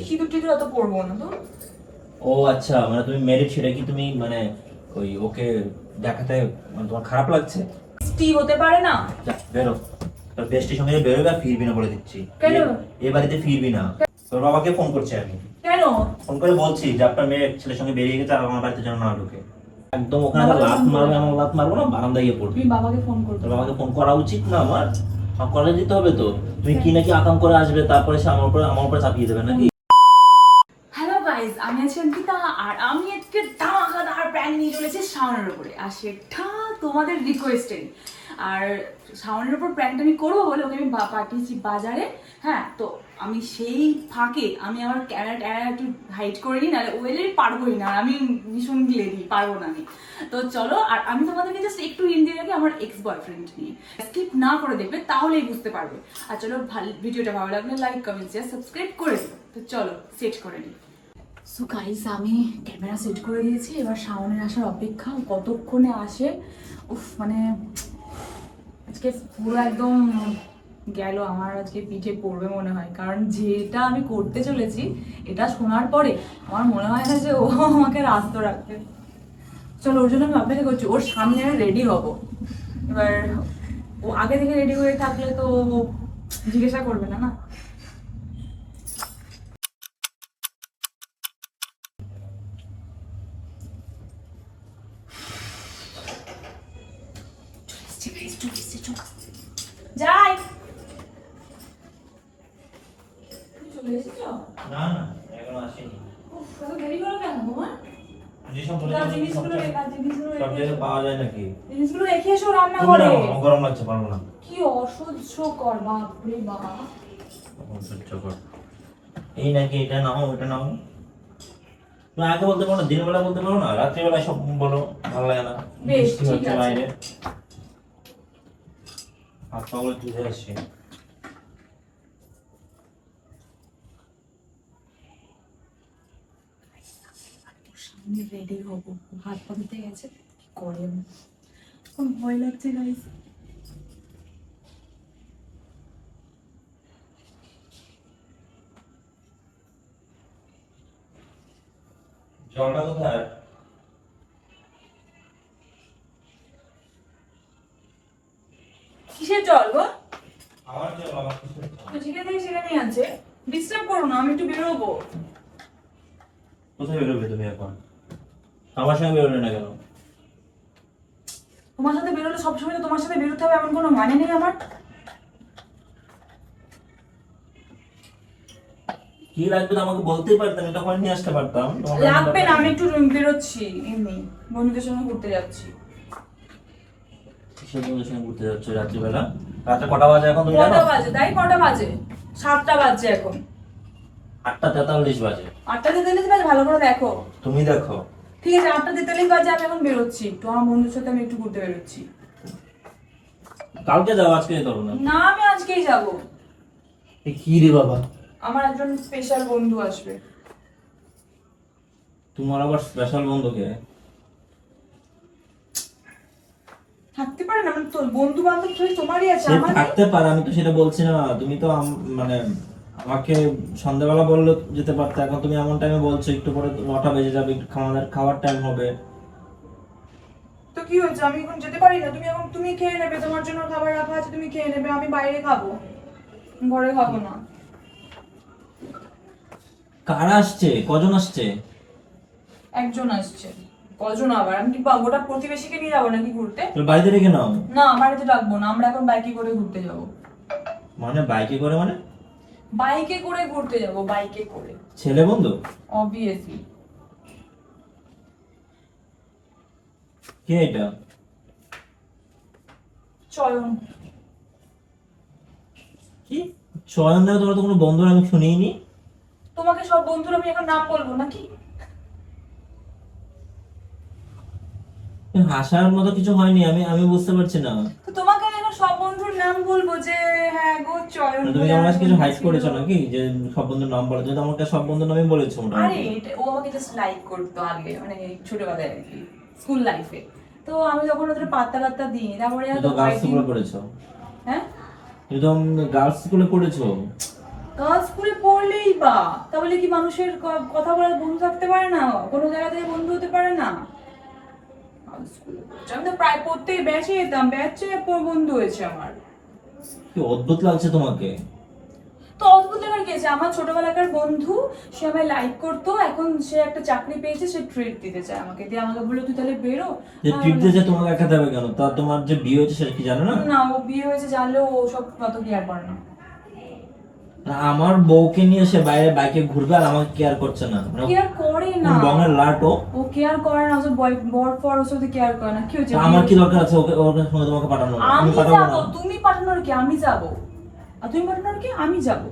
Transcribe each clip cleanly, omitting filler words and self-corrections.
সিঁদুর টিঁদুর অত পরবো না তো। ও আচ্ছা, মানে তুমি মেরিট, সেটা কি তুমি মানে ওই ওকে দেখাতে মানে তোমার খারাপ লাগছে? টি হতে পারে না? যা বেরো, তোর বেস্টির সঙ্গে বেরোবে আর ফিরবি না বলে দিচ্ছি। কেন? এ বাড়িতে ফিরবি না। তোর বাবাকে ফোন করছি আমি, কেন? ফোন করে বলছি যে আপনার মেয়ে ছেলের সঙ্গে বেরিয়ে গেছে আর আমার বাড়িতে যেন না ঢুকে। একদম ওখানে বাবাকে লাত ফোন মারবে, করো। আমার লাত মারবো না, বারান্দায় গিয়ে পড়বি। তুমি বাবাকে ফোন করো। তোর বাবাকে ফোন করা উচিত না আমার? করে দিতে হবে তো। তুমি কি নাকি আকাম করে আসবে, তারপরে সে আমার উপরে চাপিয়ে দেবে নাকি? হ্যালো গাইস, আমি আছি অঙ্কিতা আর আমি আজকে ধামাকাদার প্র্যাঙ্ক নিয়ে চলেছি শাওনের উপরে, আর সেটা তোমাদের রিকোয়েস্টে। আর শাওনের উপর প্র্যাঙ্কটা আমি করবো বলে ওকে আমি পাঠিয়েছি বাজারে। হ্যাঁ, তো আমি সেই ফাঁকে আমি আমার ক্যামেরাটা একটু হাইড করে নিই, নাহলে ওয়েলে পারবোই না, আর আমি ভীষণ লেডি, পারবো না আমি। তো চলো, আর আমি তোমাদেরকে জাস্ট একটু ইন্ডিয়া রাখি আমার এক্স বয়ফ্রেন্ড নিয়ে, স্কিপ না করে দেখবে তাহলেই বুঝতে পারবে। আর চলো, ভিডিওটা ভালো লাগলে লাইক কমেন্ট শেয়ার সাবস্ক্রাইব করে দিও। তো চলো সেট করে নিই। সো গাইস, আমি ক্যামেরা সেট করে দিয়েছি, এবার শাওনের আসার অপেক্ষা, কতক্ষণে আসে। উফ, মানে আজকে পুরো একদম গেল আমার, আজকে পিঠে পড়বে মনে হয়, কারণ যেটা আমি করতে চলেছি এটা শোনার পরে আমার মনে হয় না যে ও আমাকে রাস্তা রাখবে। চলো, ওর জন্য আমি অপেক্ষা করছি, ওর সামনে আমি রেডি হব। এবার ও আগে থেকে রেডি হয়ে থাকলে তো ও জিজ্ঞাসা করবে না না। যাই। চলে এসেছো? না না, এখনো আসেনি। উফ, এত দেরি হলো কেন তোমার? যেসব বলে দাও, সব জিনিসগুলো সব রেখে জায়গায় পাওয়া যায় নাকি? জিনিসগুলো রেখে এসো রান্না তুমি করে। নাও, আমার গরম লাগছে, পারবো না। কি অসহ্যকর, বাপরে বাবা। সহ্য কর। এই নাকি, এটা নাও, ওটা নাও। তুমি আগে বলতে পারো না, দিনের বেলা বলতে পারো না, রাত্রিবেলায় সব বলো, ভালো লাগে না। বেশ, বৃষ্টি ঠিক হচ্ছে আছে। বাইরে, হাত পা গুলো ধুয়ে আসছি। সামনে রেডি হবো, হাত পা ধুতে গেছে, কি করে আমার ভয় লাগছে গাইস। জলটা কোথায়? কিসের জল গো? আমার জল, আমার কিসের জল? তো যেখানে থেকে সেখানে আছে, ডিস্টার্ব করো না, আমি একটু বেরোবো। কোথায় বেরোবে তুমি এখন? আমার সঙ্গে বেরোলে না কেন? তোমার সাথে বেরোলে সবসময় তো তোমার সাথে বেরোতে হবে এমন কোনো মানে নেই আমার। কি লাগবে তো আমাকে বলতেই পারতাম, আমি তখন নিয়ে আসতে পারতাম। লাগবে না, আমি একটু বেরোচ্ছি, এমনি বন্ধুদের সঙ্গে ঘুরতে যাচ্ছি। কিসের বন্ধুদের সঙ্গে ঘুরতে যাচ্ছ রাত্রিবেলা? রাতে কটা বাজে এখন তুমি জানো? কটা বাজে? তাই কটা বাজে? 7টা বাজছে এখন। 8:43 বাজে। 8টা 43 বাজে? ভালো করে দেখো। তুমি দেখো। ঠিক আছে, 8টা 43 বাজে, আমি এখন বেরোচ্ছি, তো আমার বন্ধুর সাথে আমি একটু ঘুরতে বেরোচ্ছি। কালকে যাও, আজকে যেতে হবে না। না, আমি আজকেই যাব। কি রে বাবা, আমার একজন স্পেশাল বন্ধু আসবে। তোমার আবার স্পেশাল বন্ধুকে? থাকতে পারে না, মানে তোর বন্ধু বান্ধব তোমারই আছে, সে আমার নেই? থাকতে পারে, আমি তো সেটা বলছি না। তুমি তো মানে আমাকে সন্ধ্যাবেলা বললে যেতে পারতে, এখন তুমি এমন টাইমে বলছো, একটু পরে 9টা বেজে যাবে, একটু খাওয়ার টাইম হবে। তো কি হয়েছে, আমি এখন যেতে পারি না? তুমি খেয়ে নেবে, তোমার জন্য খাবার রাখা আছে, তুমি খেয়ে নেবে, আমি বাইরে খাবো, ঘরে খাবো না। কারা আসছে, কজন আসছে? একজন আসছে। কজন আবার? আমি কি গোটা প্রতিবেশীকে নিয়ে যাবো নাকি ঘুরতে? তোর বাড়িতে রেখে নাও। না, বাড়িতে রাখবো না, আমরা এখন বাইকে করে ঘুরতে যাবো। মানে বাইকে করে? মানে বাইকে করে ঘুরতে যাবো, বাইকে করে। ছেলে বন্ধু? অবভিয়াসলি। কে এটা? চয়ন। কি চয়ন নামে তোমার তো কোনো বন্ধুর আমি শুনিনি। তোমাকে সব বন্ধুরা আমি এখন নাম বলবো নাকি? হাসার মতো কিছু হয়নি, আমি আমি বুঝতে পারছি না। তো তোমাকে আমি এখন সব বন্ধুর নাম বলবো যে হ্যাঁ গো চয়ন। তুমি আমার কাছে কিছু হাইড করেছো নাকি, যে সব বন্ধুর নাম বলে? তুমি তো আমাকে সব বন্ধুর নামই বলেছো আরে মোটামুটি। ও আমাকে জাস্ট লাইক করতো আগে, মানে ছোটবেলায় আর কি, স্কুল লাইফে। তো আমি যখন ওদের পাত্তা দিই, তারপরে তুমি তো গার্লস স্কুলে পড়েছো। হ্যাঁ, তুমি তো গার্লস স্কুলে পড়েছো। গার্লস স্কুলে পড়ি করলেই বা তাহলে কি মানুষের কথা বলার বন্ধু থাকতে পারে না, কোনো জায়গা থেকে বন্ধু হতে পারে না? আমি তো প্রায় প্রত্যেক ব্যাচে যেতাম, ব্যাচে বন্ধু হয়েছে আমার। কি অদ্ভুত লাগছে তোমাকে। তো অদ্ভুত লাগার কি আছে, আমার ছোটবেলাকার বন্ধু, সে আমায় লাইক করতো, এখন সে একটা চাকরি পেয়েছে, সে ট্রিট দিতে চায় আমাকে, দিয়ে আমাকে বললো তুই তাহলে বেরো। যে ট্রিট দিয়েছে তোমাকে একা দেবে কেন? তা তোমার যে বিয়ে হয়েছে সেটা কি জানো না? না, ও বিয়ে হয়েছে জানলেও ও সব কত কেয়ার করে না। আমার বউকে নিয়ে সে বাইরে বাইকে ঘুরবে আর আমাকে কেয়ার করছে না। কেয়ার করে না, বঙের লাটো। ও কেয়ার করে না, ও বর ফর ওর সাথে কেয়ার করে না। কি হয়েছে? আমার কি দরকার আছে ওকে ওর সঙ্গে তোমাকে পাঠানো? আমি পাঠাবো যাবো, না। তুমি পাঠানোর কি? আমি যাবো। আর তুমি পাঠানোর কি? আমি যাবো।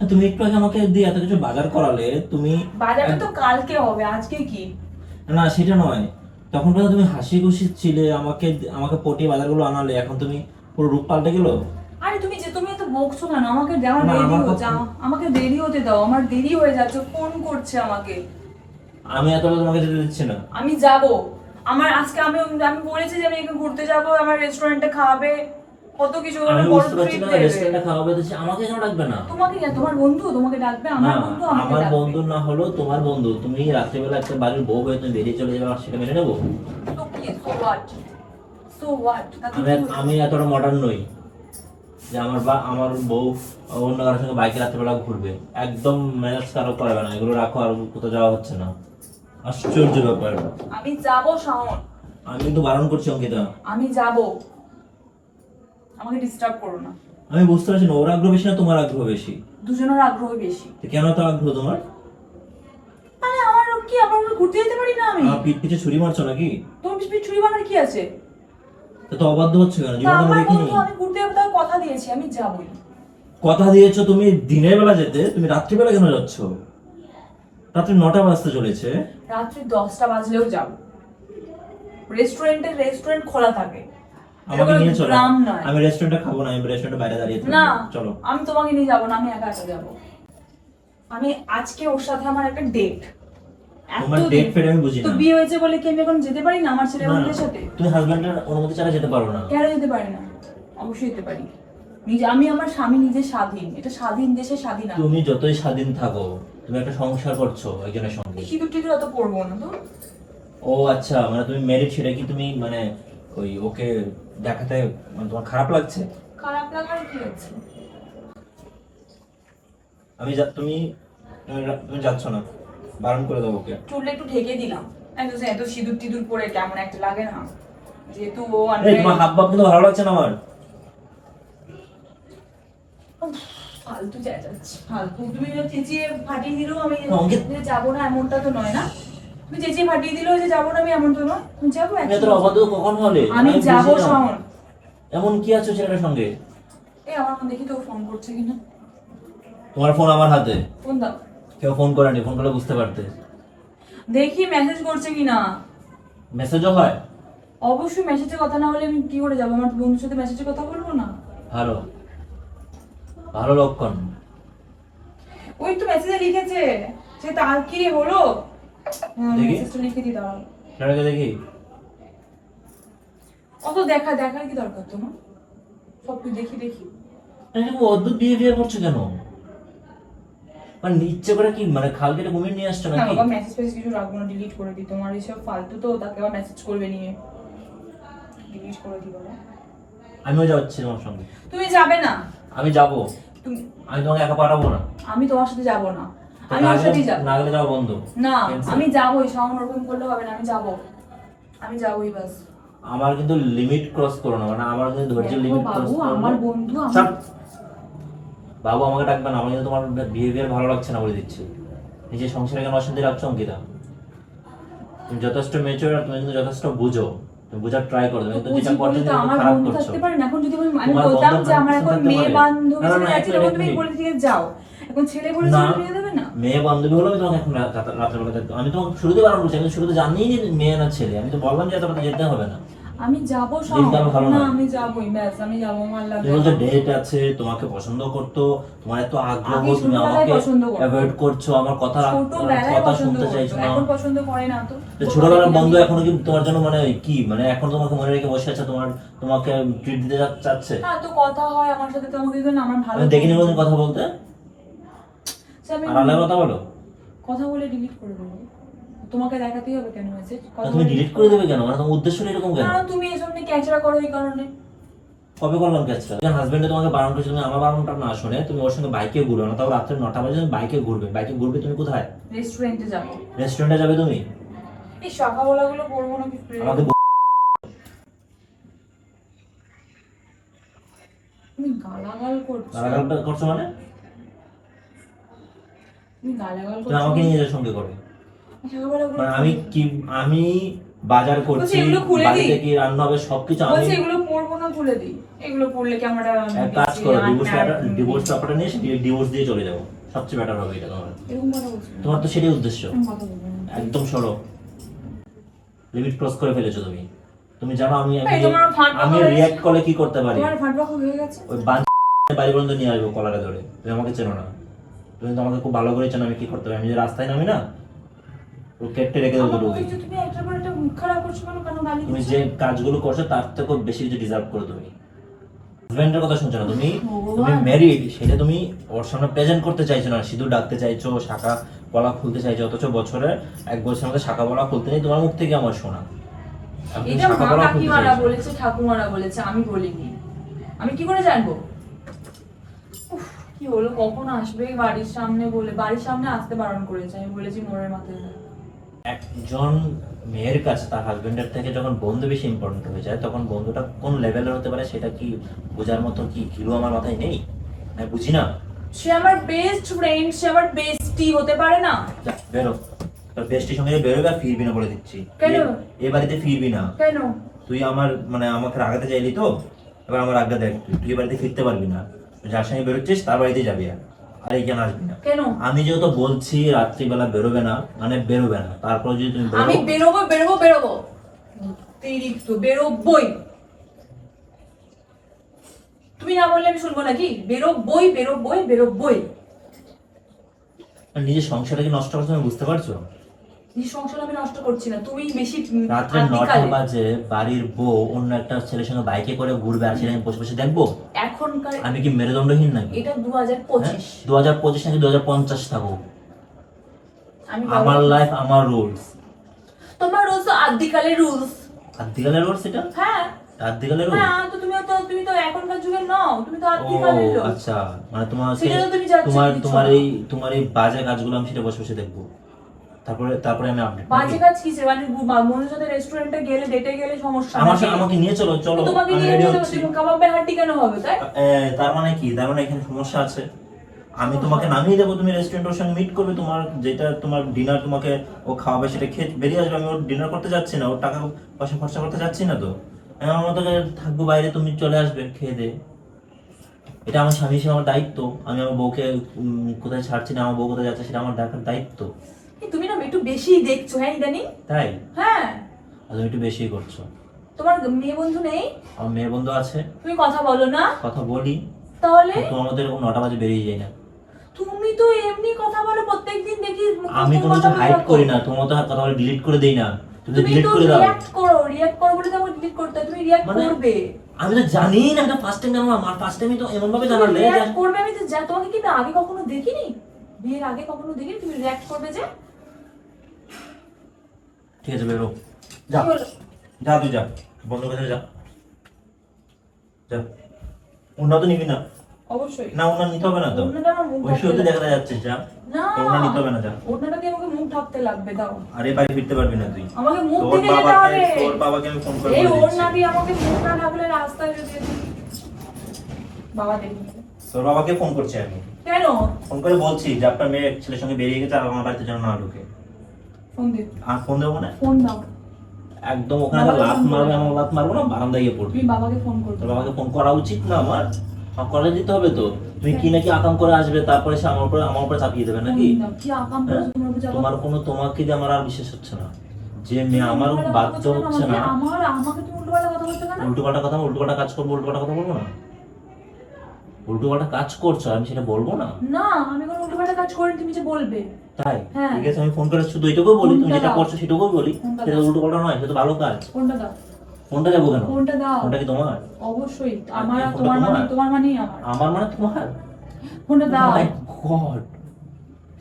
তুমি একটু আগে আমাকে দিয়ে এত কিছু বাজার করালে, তুমি বাজারটা তো কালকে হবে, আজকে কি? না সেটা নয়, তখন তো তুমি হাসি খুশি ছিলে, আমাকে আমাকে পটিয়ে বাজারগুলো আনালে, এখন তুমি পুরো রূপ পাল্টে গেলো। আরে তুমি এত বকছো কেন? আমাকে আমার না, দেরি আমার হচ্ছে, আমাকে দেরি হতে দাও, আমার দেরি হয়ে যাচ্ছে, ফোন করছে আমাকে। আমি এতটা তোমাকে যেতে দিচ্ছি না। আমি যাব, আমার আজকে আমি আমি বলেছি যে আমি একটু ঘুরতে যাব, আমার রেস্টুরেন্টে খাওয়াবে, কত কিছু আমি বড় বুঝতে পারছি ট্রিট না, দেবে। রেস্টুরেন্টে খাওয়াবে তো আমাকে কেন ডাকবে না? তোমাকে না, তোমার বন্ধু তোমাকে ডাকবে, না, আমার বন্ধু আমাকে আমার ডাকবে। বন্ধু না হলো তোমার বন্ধু, তুমি রাত্রিবেলা একটা বাড়ির বউ হয়ে তুমি বেরিয়ে চলে যাবে, আর সেটা মেনে নেবো? তো কি, সো হোয়াট, সো হোয়াট? আমি এতটা মডার্ন নই যে আমার বউ অন্য কারোর সঙ্গে বাইকে রাত্রিবেলা ঘুরবে। একদম ম্যানেজ কারো করবে না, এগুলো রাখো, আর কোথাও যাওয়া হচ্ছে না। আশ্চর্য ব্যাপার। আমি যাব শাওন, আমি কিন্তু বারণ করছি অঙ্কিতা। আমি যাব, আমাকে ডিস্টার্ব করো না। আমি বুঝতে পারছি না, ওর আগ্রহ বেশি না তোমার আগ্রহ বেশি? দুজনের আগ্রহ বেশি। তো কেন তো আগ্রহ তোমার? আরে আমার কি, আবার ঘুরতে যেতে পারি না আমি? পিঠ পিছে ছুরি মারছো নাকি? তোমার পিছনে ছুরি মারার কি আছে? তো অবাধ্য হচ্ছে কেন? তা জীবনে আমার দেখিনি। বন্ধু, আমি ঘুরতে যাবো, তার কথা দিয়েছি, আমি যাবই। কথা দিয়েছো তুমি দিনের বেলা যেতে, তুমি রাত্রিবেলা কেন যাচ্ছ? রাত্রি 9টা বাজতে চলেছে। রাত্রি 10টা বাজলেও যাবো, রেস্টুরেন্ট খোলা থাকে। আমাকে নিয়ে চলো। গ্রাম নয়। আমি রেস্টুরেন্টে খাবো না, আমি রেস্টুরেন্টের বাইরে দাঁড়িয়ে থাকবো। না, চলো। আমি তোমাকে নিয়ে যাবো না, আমি একা একা যাবো। আমি আজকে ওর সাথে আমার একটা ডেট। তোমার ডেট ফেট আমি বুঝি তো না। বিয়ে হয়েছে বলে কি আমি এখন যেতে পারি না আমার ছেলে না, বন্ধুদের সাথে? তুমি হাজবেন্ডের অনুমতি ছাড়া যেতে পারো না। কেন যেতে পারি না? অবশ্যই যেতে পারি। আমি আমার স্বামী নিজে স্বাধীন, এটা স্বাধীন দেশে স্বাধীন আমি। তুমি যতই স্বাধীন থাকো, তুমি একটা সংসার করছো একজনের সঙ্গে। সিঁদুর টিঁদুর অত পরবো না তো। ও আচ্ছা, মানে তুমি মেরিট, সেটা কি তুমি মানে ওই ওকে দেখাতে মানে তোমার খারাপ লাগছে? খারাপ লাগার কি আছে? তুমি তুমি যাচ্ছ না, বারণ করে দেবো ওকে। চুলটা একটু ঢেকে দিলাম, এত সিঁদুর টিঁদুর পরে কেমন একটা লাগে না, যেহেতু ও এই তোমার হাব ভাব কিন্তু ভালো লাগছে না আমার। ফালতু চেঁচাচ্ছি, ফালতু। তুমি চেঁচিয়ে ফাটিয়ে দিলেও আমি অঙ্কিত। যে যাবো না এমনটা তো নয় না। তুমি চেঁচিয়ে ফাটিয়ে দিলেও যে যাবো না আমি এমন তো নয়, আমি যাবো। তুমি এত অবাধ্য কখন হলে? আমি বুঝি যাবো না। শাওন। এমন কি আছো ছেলেটার সঙ্গে? এই আমার ফোন দেখি তো, ফোন করছে কিনা। তোমার ফোন আমার হাতে। ফোন দাও। কেউ ফোন করেনি, ফোন করলে বুঝতে পারতে। দেখি মেসেজ করছে কিনা। মেসেজও হয়? অবশ্যই, মেসেজে কথা না হলে আমি কি করে যাবো? আমার বন্ধুর সাথে মেসেজে কথা বলবো না? ভালো, ভালো লক্ষণ। ওই তো মেসেজে লিখেছে সে তার কি রে হলো। দেখি। মেসেজটা লিখে দি দাও। সেটাকে দেখি। অত দেখার কি দরকার তোমার? সব তুই দেখি। এরকম অদ্ভুত বিহেভিয়ার করছো কেন? মানে ইচ্ছে করে কি, মানে খাল কেটে কুমির নিয়ে আসছো না নাকি? বাবা, মেসেজ কিছু রাখবো না, ডিলিট করে দিই। তোমার এইসব ফালতু তো, তাকে আবার মেসেজ করবে নিয়ে, ডিলিট করে দিই বাবা। আমিও যাচ্ছি তোমার সঙ্গে। তুমি যাবে না। আমি যাবো। তুমি, আমি তোমাকে একা পাঠাবো না। আমি তোমার সাথে যাবো না, আমি ওর সাথেই যাবো। না গেলে যাওয়া বন্ধ। না, Cancel। আমি যাবোই। শাওন ওরকম করলে হবে না, আমি যাবোই বাস। আমার কিন্তু লিমিট ক্রস করো না, মানে আমার কিন্তু ধৈর্য দেখো লিমিট ক্রস বাবু, করো। আমার বন্ধু, ছাড়। বাবু আমাকে ডাকবে না, আমার কিন্তু তোমার বিহেভিয়ার ভালো লাগছে না বলে দিচ্ছি। নিজের সংসারে কেন অশান্তি রাখছো অঙ্কিতা? তুমি যথেষ্ট মেচুর, আর তুমি কিন্তু যথেষ্ট বুঝো, তুমি বোঝার ট্রাই করো, তুমি কিন্তু যেটা করছো সেটা আমার খারাপ বন্ধু করছো। থাকতে পারে না। এখন যদি আমি তোমার বলতাম বন্ধু যে আমার এখন থাকতে মেয়ে পারে। বান্ধবী না, না, ছেলে না, আছে, এক তখন মিনিট, তুমি এক বলে থেকে যাও। এখন ছেলে বলে না, বিয়ে দেবে না। মেয়ে বান্ধবী হলো আমি তোমাকে এখন রাত্রেবেলা যেতে, আমি তোমাকে শুরুতে বারণ করছি, আমি শুরুতে জানিই যে মেয়ে না ছেলে, আমি তো বললাম যে তোমাকে যেতে হবে না। আমি যাবো দিনকাল ভালো না, নয়। আমি যাবোই ব্যাস, আমি যাবো, আমার তুমি লাগবে বলছো না। ডেট আছে, তোমাকে পছন্দ করতো, তোমার এত আগ্রহ, আগে তুমি ছোটবেলায় আমাকে পছন্দ করতো। অ্যাভয়েড করছো, আমার ছোটবেলায় কথা পছন্দ শুনতে করতো, চাইছো না। এখন পছন্দ করে না তো। তো ছোটবেলার বন্ধু এখনো কি তোমার জন্য মানে কি, মানে এখন তোমাকে মনে রেখে বসে আছে, তোমাকে ট্রিট দিতে চাচ্ছে? হ্যাঁ, তো কথা হয় আমার সাথে, তো আমাকে কিন্তু আমার ভালো আমি দেখিনি কোনোদিন কথা বলতে। আচ্ছা, আমি আর আলাদা কথা বলো। কথা বলে ডিলিট করে দেবো। তোমাকে দেখাতেই হবে কেন মেসেজ? না, তুমি ডিলিট করে দেবে কেন? মানে তোমার উদ্দেশ্যটা এরকম কেন? না, তুমি এসব নিয়ে ক্যাচড়া করো এই কারণে। কবে করলাম ক্যাচটা? তোমার হাজবেন্ডে তোমাকে বারণ করেছে, তুমি আমার বারণটা না শুনে তুমি ওর সঙ্গে বাইকে ঘুরবে না, তাও রাত্রে 9টা বাজে তুমি বাইকে ঘুরবে। বাইকে ঘুরবে তুমি কোথায়? রেস্টুরেন্টে যাবো। রেস্টুরেন্টে যাবে তুমি? এই সকালবেলাগুলো পড়বো না কি? আমাকে তুমি গালাগাল করছো। গালাগালটা করছো মানে? তুমি গালাগাল তুমি করছো। আমাকে নিয়ে যাওয়ার সঙ্গে করে সকালবেলাগুলো মানে আমি বাজার করছি, এগুলো খুলে দিই। বাড়িতে কি রান্না হবে সবকিছু আমি। বলছি এগুলো পড়বো না, খুলে দিই। এগুলো পড়লে কি আমরা এক কাজ করো, ডিভোর্স পেপারটা নিয়ে ডিভোর্স দিয়ে চলে যাবো, সবচেয়ে বেটার হবে এটা। তোমার এরকম কথা বলছো না। তোমার তো সেটাই উদ্দেশ্য। এরকম কথা বলবো না। একদম সরো, লিমিট ক্রস করে ফেলেছো তুমি। তুমি জানো আমি এই তোমার ফাঁক আমি হয়ে রিয়্যাক্ট করলে কি করতে পারি? তোমার ফাটবাক হয়ে গেছে। ওই বাড়ি পর্যন্ত নিয়ে আসবো কলারে ধরে। তুমি আমাকে চেনো না, তুমি তো আমাকে খুব ভালো করে চেনো আমি কি করতে পারি। আমি যে রাস্তায় নামি না, ও কেটে রেখে দেবো আমার দুটো। বলছো তুমি একটা পর একটা মুখ খারাপ করছো কেন? কেন গালি তুমি দিচ্ছ? যে কাজগুলো করছো তার থেকে বেশি কিছু ডিজার্ভ করো তুমি। হাজবেন্ডের কথা শুনছো না তুমি? তুমি ম্যারিড, সেটা তুমি ওর সামনে প্রেজেন্ট করতে চাইছো না, সিঁদুর ডাকতে চাইছো, শাখা পলা খুলতে চাইছো, অথচ বছরে 1 বছর মধ্যে শাখা পলা খুলতে নেই তোমার মুখ থেকে আমার শোনা। আর তুমি এটা শাখা মা পলা খুলতে কাকিমারা চাইছো। বলেছে, ঠাকুমারা বলেছে, আমি বলিনি। আমি কি করে জানবো? উফ, কি হলো, কখন আসবে বাড়ির সামনে বলে, বাড়ির সামনে আসতে বারণ করেছে। আমি বলেছি মোড়ের মাথায় না। একজন মেয়ের কাছে তার হাজবেন্ডের থেকে যখন বন্ধু বেশি ইম্পর্টেন্ট হয়ে যায়, তখন বন্ধুটা কোন লেভেলের হতে পারে সেটা কি বোঝার মতো কি কিলো আমার মাথায় নেই? আমি বুঝি না। সে আমার বেস্ট ফ্রেন্ড, সে আমার বেস্টি হতে পারে না? যা, বেরো। তোর বেস্টির সঙ্গে বেরোবে আর ফিরবি না বলে দিচ্ছি। কেন? এ বাড়িতে ফিরবি না। কেন? তুই আমার মানে আমাকে রাগাতে চাইলি তো, এবার আমার আজ্ঞা দেখ, তুই এ বাড়িতে ফিরতে পারবি না। যার সঙ্গে বেরোচ্ছিস তার বাড়িতে যাবি আর এইখানে আসবি না। কেন? আমি যেহেতু বলছি রাত্রিবেলা বেরোবে না, মানে বেরোবে না, তারপর যদি তুমি আমি বেরোবো বেরোবো বেরোবো, অতিরিক্ত বেরোবই। তুমি না বললে আমি শুনবো নাকি? বেরোবই বেরোবই বেরোবই। নিজের সংসারটাকে নষ্ট করছো, তুমি বুঝতে পারছো? এই সংসার আমি নষ্ট করছি না, তুমি বেশি রাত্রে 9টা বাজে বাড়ির বউ অন্য একটা ছেলের সঙ্গে বাইকে করে ঘুরবে আর সেটা আমি বসে বসে দেখবো? এখনকার আমি কি মেরুদণ্ডহীন নাকি? এটা 2025। 2025 নাকি 2050 থাকুক, আমি আমার লাইফ আমার রুলস। তোমার রুলস তো আদিকালের রুলস। আদিকালের রুলস এটা? হ্যাঁ আদিকালের রুলস? হ্যাঁ, তো তুমি তো এখনকার যুগের নও, তুমি তো ও আদিকালের লোক। আচ্ছা, মানে সেটা তো তুমি যাচ্ছ তোমার কিছু তোমার না। তোমার এই বাজে কাজগুলো আমি সেটা বসে বসে দেখবো, তারপরে তারপরে আমি আপডেট। বাজে কাজ কিসে? মানে মনের সাথে রেস্টুরেন্টে গেলে, ডেটে গেলে সমস্যা আমার নাকি? আমাকে নিয়ে চলো চলো, তো তোমাকে আমি নিয়ে রেডি যেতে হচ্ছি। হচ্ছে, কাবাবে হাড্ডি কেন হবে তাই? তার মানে কি? তার মানে এখানে সমস্যা আছে। আমি তোমাকে নামিয়ে দেবো, তুমি রেস্টুরেন্টের সঙ্গে মিট করবে, তোমার যেটা তোমার ডিনার তোমাকে ও খাওয়াবে সেটা খেয়ে বেরিয়ে আসবে। আমি ওর ডিনার করতে যাচ্ছি না, ওর টাকা পয়সা খরচা করতে যাচ্ছি না তো। আমি আমার মতো করে থাকবো বাইরে, তুমি চলে আসবে খেয়ে দে। এটা আমার স্বামী হিসেবে আমার দায়িত্ব। আমি আমার বউকে কোথায় ছাড়ছি না, আমার বউ কোথায় যাচ্ছে সেটা আমার দেখার দায়িত্ব। তুমি না একটু বেশি দেখছো, হ্যাঁ ইদানিং। তাই? হ্যাঁ। আর তুমি একটু বেশি করছো। তোমার মেয়ে বন্ধু নেই? আমার মেয়ে বন্ধু আছে। তুমি কথা বলো না? কথা বলি। তাহলে তোমার মতো এরকম 9টা বাজে বেরিয়ে যাই না। তুমি তো এমনি কথা বলো প্রত্যেকদিন, দেখি আমি কোনো কিছু হাইড করি না, তোমার মতো কথা বলে ডিলিট করে দেই না। তুমি তো ডিলিট করে দাও। রিঅ্যাক্ট করো বলে তো আমাকে ডিলিট করতে হয়। তুমি রিঅ্যাক্ট মানে করবে। আমি তো জানি না, এটা ফার্স্ট টাইম জানলাম। আমার ফার্স্ট টাইমই তো এমন ভাবে জানালে যে রিঅ্যাক্ট করবে। আমি তো তোমাকে কি আগে কখনো দেখিনি? বিয়ের আগে কখনো দেখিনি তুমি রিঅ্যাক্ট করবে যে? ঠিক আছে বেরো, যা কি হলো? যা, তুই যা, বন্ধ করে যা, যা। ওনা তো নিবি না? অবশ্যই না, ওনা নিতে হবে না তো। ওড়নাটা আমার মুখ ওই ঢাকতে শুতে লাগবে। দেখা যাচ্ছে, যা। না, ওনা নিতে হবে না, যা। ওড়নাটা দিয়ে আমাকে মুখ ঢাকতে লাগবে, দাও। আরে বাড়ি ফিরতে পারবি না তুই। আমাকে মুখ তোর থেকে যেতে বাবাকে হবে। তোর বাবাকে আমি ফোন করে এই বলে ওড়না দিচ্ছি। দিয়ে আমাকে মুখ না ঢাকলে রাস্তায় যদি বাবা দেখবে। তোর বাবাকে ফোন করছি আমি। কেন? ফোন করে বলছি যে আপনার মেয়ে ছেলের সঙ্গে বেরিয়ে গেছে আর আমার বাড়িতে যেন না ঢুকে। ফোন দে। আর ফোন দেবো না ফোন দাও। একদম। ওখানে লাত মারবে, আমার লাত মারবো না, বারান্দায় গিয়ে পড়বি। তুমি বাবাকে ফোন করবে। তোর বাবাকে ফোন করা উচিত না আমার? করে দিতে হবে তো। তুমি কি নাকি আকাম করে আসবে, তারপরে সে আমার উপরে চাপিয়ে দেবে নাকি? কি আকাম হ্যাঁ? করেছো তোমার বুঝাবো? তোমাকে দিয়ে আমার আর বিশ্বাস হচ্ছে না যে মেয়ে আমার বাধ্য হচ্ছে না। আমাকে তুমি উল্টোপাল্টা কথা বলতে কেন? উল্টোপাল্টা কথা, উল্টোপাল্টা কাজ করবো, উল্টোপাল্টা কথা বলবো না? উল্টোপাল্টা কাজ করছো, আমি সেটা বলবো না? না, আমি কোনো উল্টোপাল্টা কাজ করিনি, তুমি যে বলবে। তাই? হ্যাঁ। ঠিক আছে, আমি ফোন করে শুধু এইটুকুই বলি, তুমি ফোনটা যেটা দাও। করছো সেটুকুই বলি। ফোনটা সেটা দাও। উল্টোপাল্টা নয়, সেটা তো ভালো কাজ। ফোনটা দাও। ফোনটা যাবো কেন? ফোনটা দাও। ফোনটা কি তোমার? অবশ্যই আমার আর ফোনটা তোমার মানে তোমার? তোমার মানেই আমার। আমার মানে তোমার? ফোনটা দাও। মাই গড,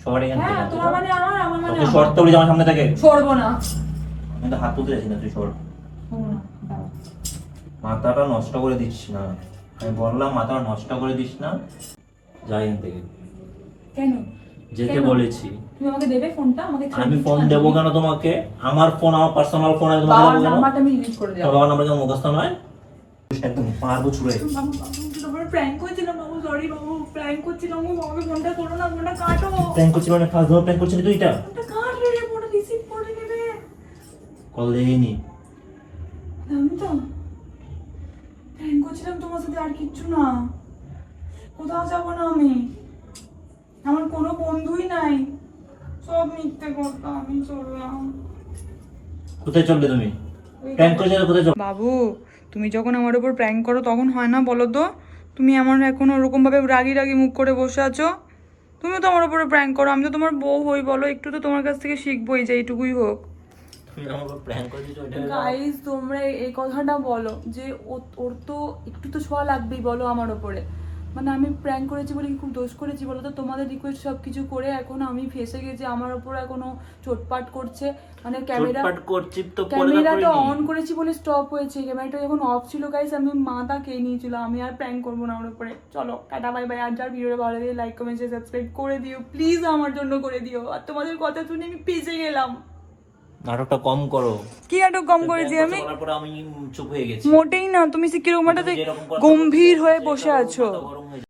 সবার এখান থেকে হ্যাঁ তোমার মানে আমার, আমার মানে তুই আমার। শর্ত বলি আমার সামনে থেকে সরবো না। আমি তো হাত তুলতে যাচ্ছি না, তুই সর। শোনো না, দাঁড়াও। মাথাটা নষ্ট করে দিস না, আমি বললাম মাথাটা নষ্ট করে দিস না, যাই এখান থেকে। কেন যেতে কেন? বলেছি। তুমি আমাকে দেবে ফোনটা? আমাকে আমি ফোন দেবো কেন তোমাকে? আমার ফোন, আমার পার্সোনাল ফোন, আমি তোমাকে বাবার দেবো কেন? নাম্বারটা আমি ডিলিট করে তোর দেবো। বাবার নাম্বার কেন মুখস্থ নয়? একদম মারবো ছুড়ে। বাবু বাবু তোমার প্র্যাঙ্ক করছিলাম বাবু, সরি বাবু, প্র্যাঙ্ক করছিলাম বাবু, আমাকে ফোনটা করো না, ফোনটা কাটো। প্র্যাঙ্ক করছিস মানে ফার্স্ট ধর প্র্যাঙ্ক করছিস তুই এটা? ফোনটা কাট রে, ফোনটা রিসিভ করে নেবে। কল দেয়নি। আমি তো প্র্যাঙ্ক করছিলাম তোমার সাথে, আর কিচ্ছু না। কোথাও যাবো না আমি, আমার কোনো বন্ধুই নাই, সব মিথ্যে কথা। আমি চললাম। কোথায় চলবে তুমি? প্র্যাঙ্ক করছিস কোথায় চল? বাবু তুমি যখন আমার উপর প্র্যাঙ্ক করো তখন হয় না বলো তো? তুমি আমার এখন ওরকম ভাবে রাগি রাগি মুখ করে বসে আছো। তুমিও তো আমার উপরে প্র্যাঙ্ক করো, আমি তো তোমার বউ হই, বলো একটু তো তোমার কাছ থেকে শিখবোই, যে এইটুকুই হোক। তুই আমার উপর প্র্যাঙ্ক করছিস ওইটা? গাইস তোমরা এই কথাটা বলো যে ওর তো একটু তো ছোঁয়া লাগবেই, বলো আমার ওপরে। মানে আমি প্র্যাঙ্ক করেছি বলে কি খুব দোষ করেছি বলো তো? তোমাদের রিকোয়েস্ট সব কিছু করে এখন আমি ফেসে গেছি, আমার ওপর এখনো চোটপাট করছে। মানে ক্যামেরা, চটপট করছিস তো পরে ক্যামেরা তো করিনি। অন করেছি বলে স্টপ হয়েছে, ক্যামেরাটা যখন অফ ছিল গাইস আমি মাথা খেয়ে নিয়েছিল। আমি আর প্র্যাঙ্ক করবো না ওর উপরে। চলো টাটা বাই বাই। আর যার ভিডিওটা ভালো লাগে লাইক কমেন্ট সাবস্ক্রাইব করে দিও প্লিজ, আমার জন্য করে দিও। আর তোমাদের কথা শুনে আমি পেঁচে গেলাম। নাটকটা কম করো। কি নাটক কম করেছি আমি? বলার পরে আমি চুপ হয়ে গেছি। মোটেই না, তুমি কিরকম একটা তুমি যেরকম কথা গম্ভীর বলছো, হয়ে সেই বসে কারণে আছো। মাথা গরম হয়ে